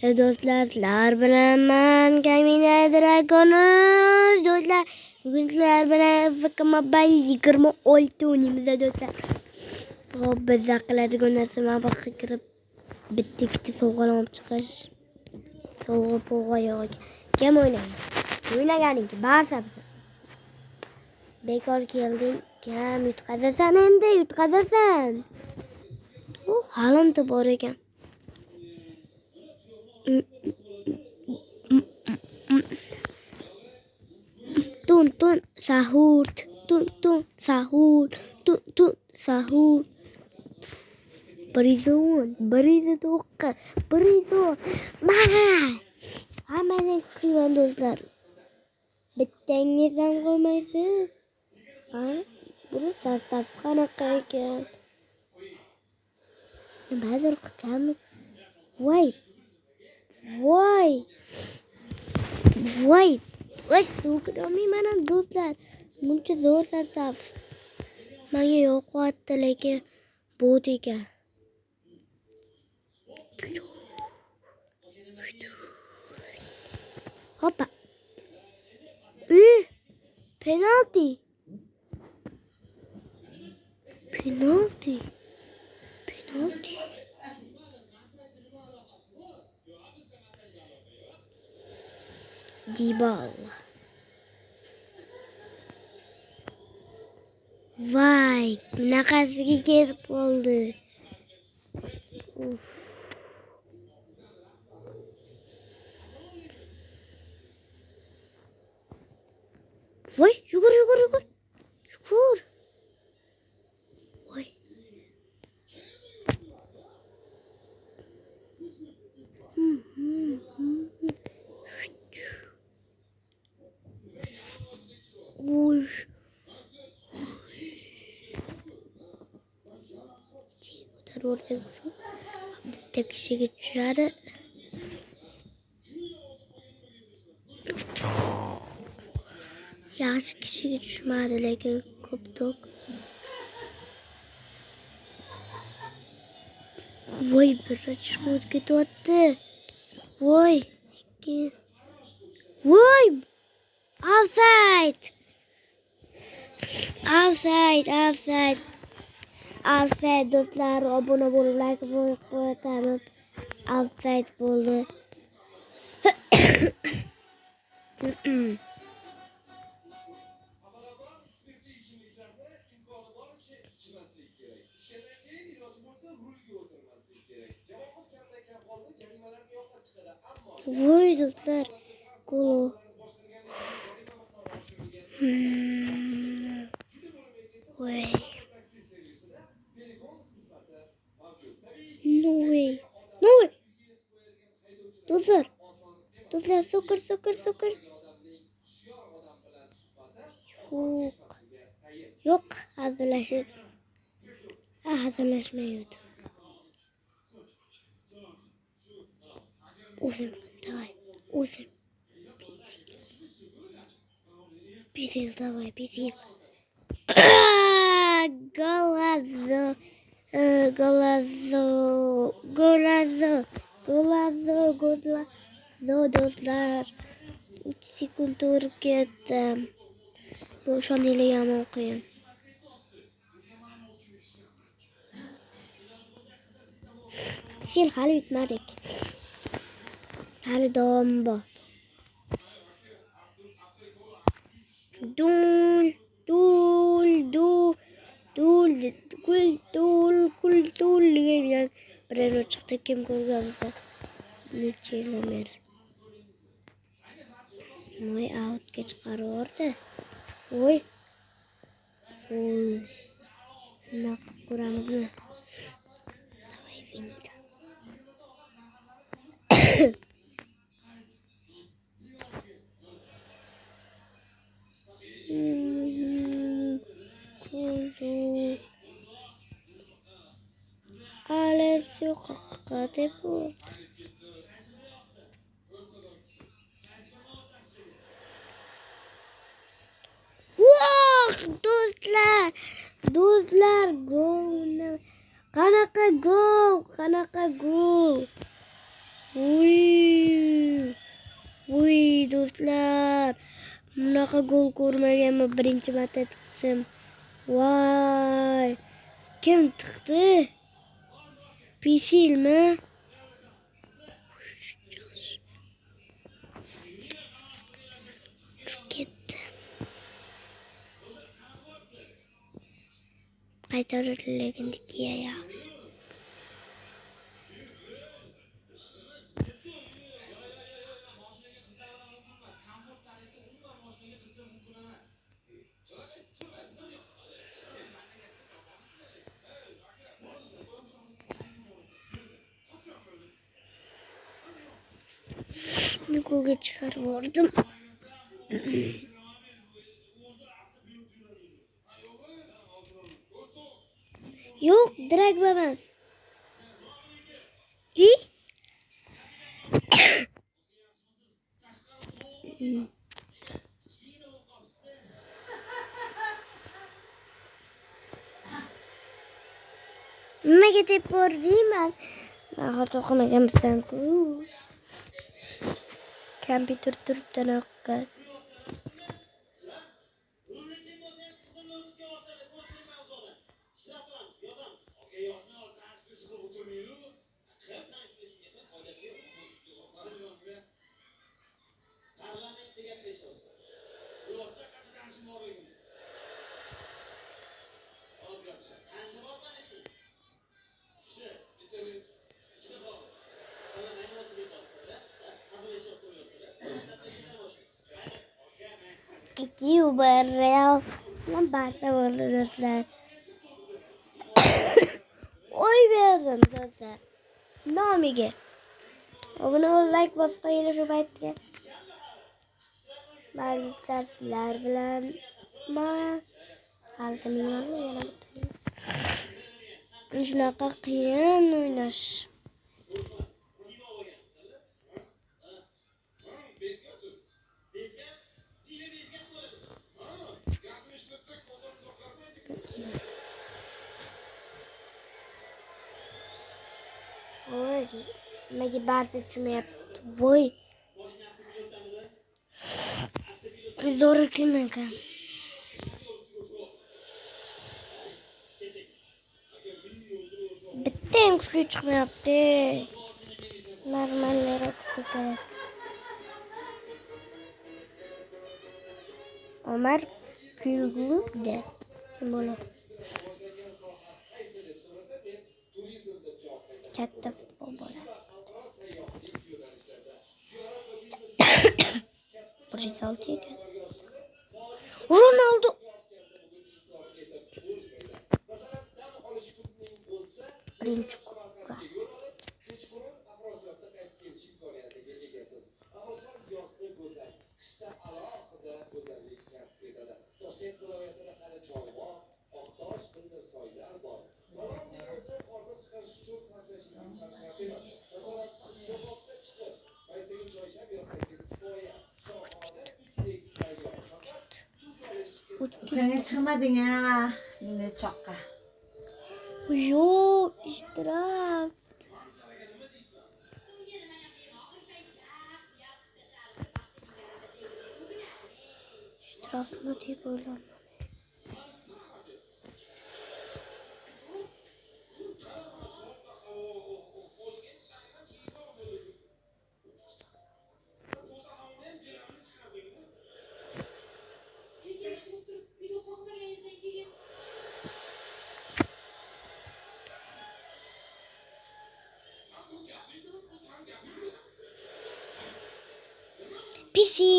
Do'stlar, sizlar bilan men Kamina Dragonuz do'stlar. Bugun sizlar bilan FK Mobile 26 o'ynaymiz do'stlar. Hop, bizda qiladigan narsa mabaqqa kirib bitta ikkita sovg'ani olib chiqish. Sovg'a po'g'a yo'q. Kim o'ynaydi? O'ynaganingki barsa biz. Bekor kelding, kam yutqazasan endi, yutqazasan. U halimda bor ekan. Tun sahur, tun sahur, tun sahur. Barizo to'qqa, barizo. Mana. Hammaning kuchliman do'stlar. Bittangiz ham qolmaysiz. Qani? Buni sostav qanaqa ekan? Ba'zir qilganmiz. Voy, so'kiraman ham do'stlar. Buncha zo'r sostav. Menga yoqyapti, lekin bot ekan. Hoppa. Penalti. Dibala. Vay, naqasiga kesib qoldi. Voy, yugur. Voy. Uy. Bitta kishiga tushadi. Yaxshi kishiga tushmadi, lekin ko'p. Voy, bir chiqib ketyapti. Voy. Offside do'stlar, obuna bo'lib like qo'ysangiz. Offside bo'ldi. Voy do'stlar, gol. Voy. No way. Do'stlar, soccer. Yo'q, hazırlaşmayıyordu. Uzun, давай. Пизил, давай. Golazo do'stlar. 3 sekund o'rib ketdi. Bu shonili yomon qiyin. Sen hali yutmadik. Hali davom bor. Dul. Biror chiqdi, kim ko'rgansa. Necha yildan beri. Voy, outga chiqarib Voy. Naq ko'ramizmi? Давай, finito. Alessio Cacatepo. Wow, do'stlar, gol. Qanaqa gol. Uy. do'stlar. Bunaqa gol ko'rmaganman, birinchi marta tiqishim. Voy! Kim tiqdi? Pisilmi? Ketdi. Qaytarilgandiki ya. Golga chiqarib yubordim. Yo'q, Drogba emas. Nimaga deb bordingman? Nahot o'qimaganman-ku. Kompyuter turibdi naqqa. Cuba Real Barça bo'ldi do'stlar. Oy berdim do'stlar. Nomiga. Obuna ol, like bosib qo'yinglar shu paytga. Ba'zida sizlar bilan qaltiminglar yana shunaqa qiyin o'ynash. Oy, nimaga Barça tushmayapti? Voy. Zo'r kelmagan. Bitta ham kuchli chiqmayapti. Normalroq kuchli kerak. Omar Kulgulda bo'ladi. Katta futbol bo'ladi. Result ekan. Ronaldo. Birinchi kubka. Ukangga chiqmading ha, endi choqqa. Yo'q, ishtirok. Ishtirokmi deb o'yladim. Pisi.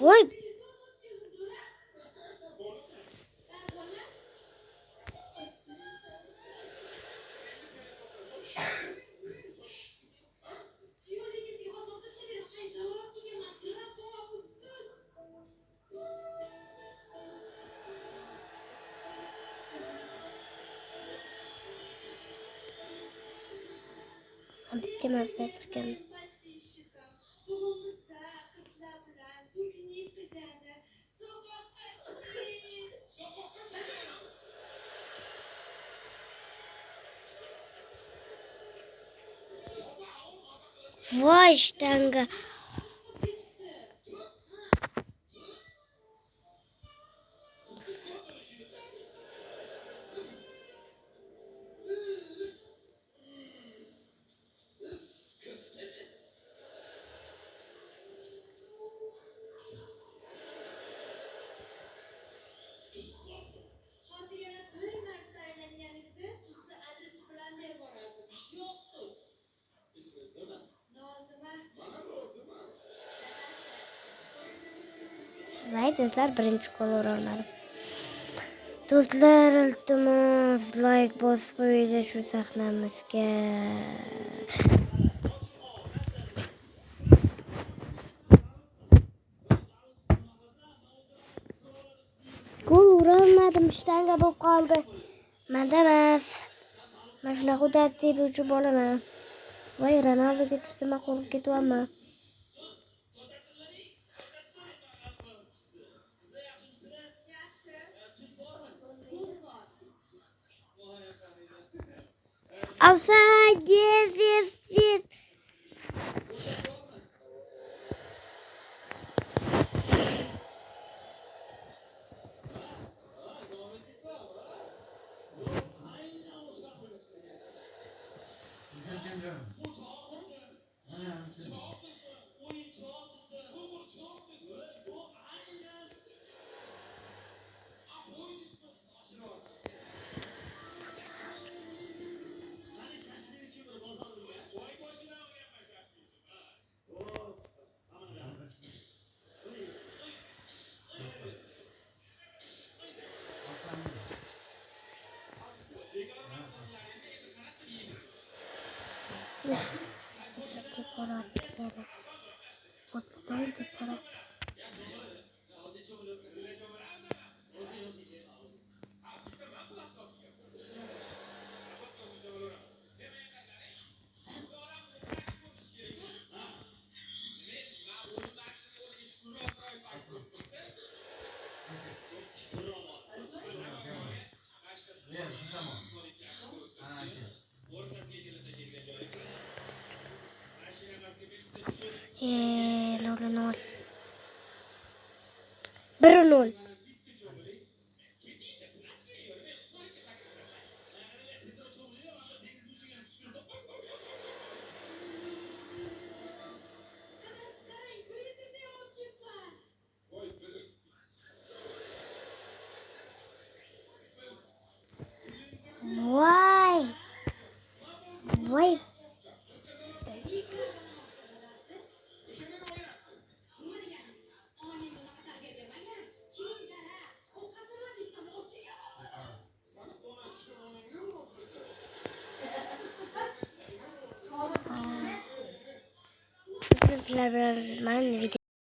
Voy. Bitti mi Afrikan? Voy shtanga. Hozir yana bir marta aylanganingizda tuzli adresi bilan berib borardim. Yo'q tuz. Ismingiz nima? Nozima. Mana Nozima. Voy do'stlar, birinchi qo'l urolmadim. Do'stlar, iltimos like bosib qo'yinglar shu sahnamizga. Gol urolmadim, shtanga bo'lib qoldi. Menda emas. Men shunaqa udarchi bo'yicha bolaman. Voy, Ronaldoga tushdim, qo'rqib ketyapman. Offside, yes. Nol. 1-0. Voy. Sizler bilen ben video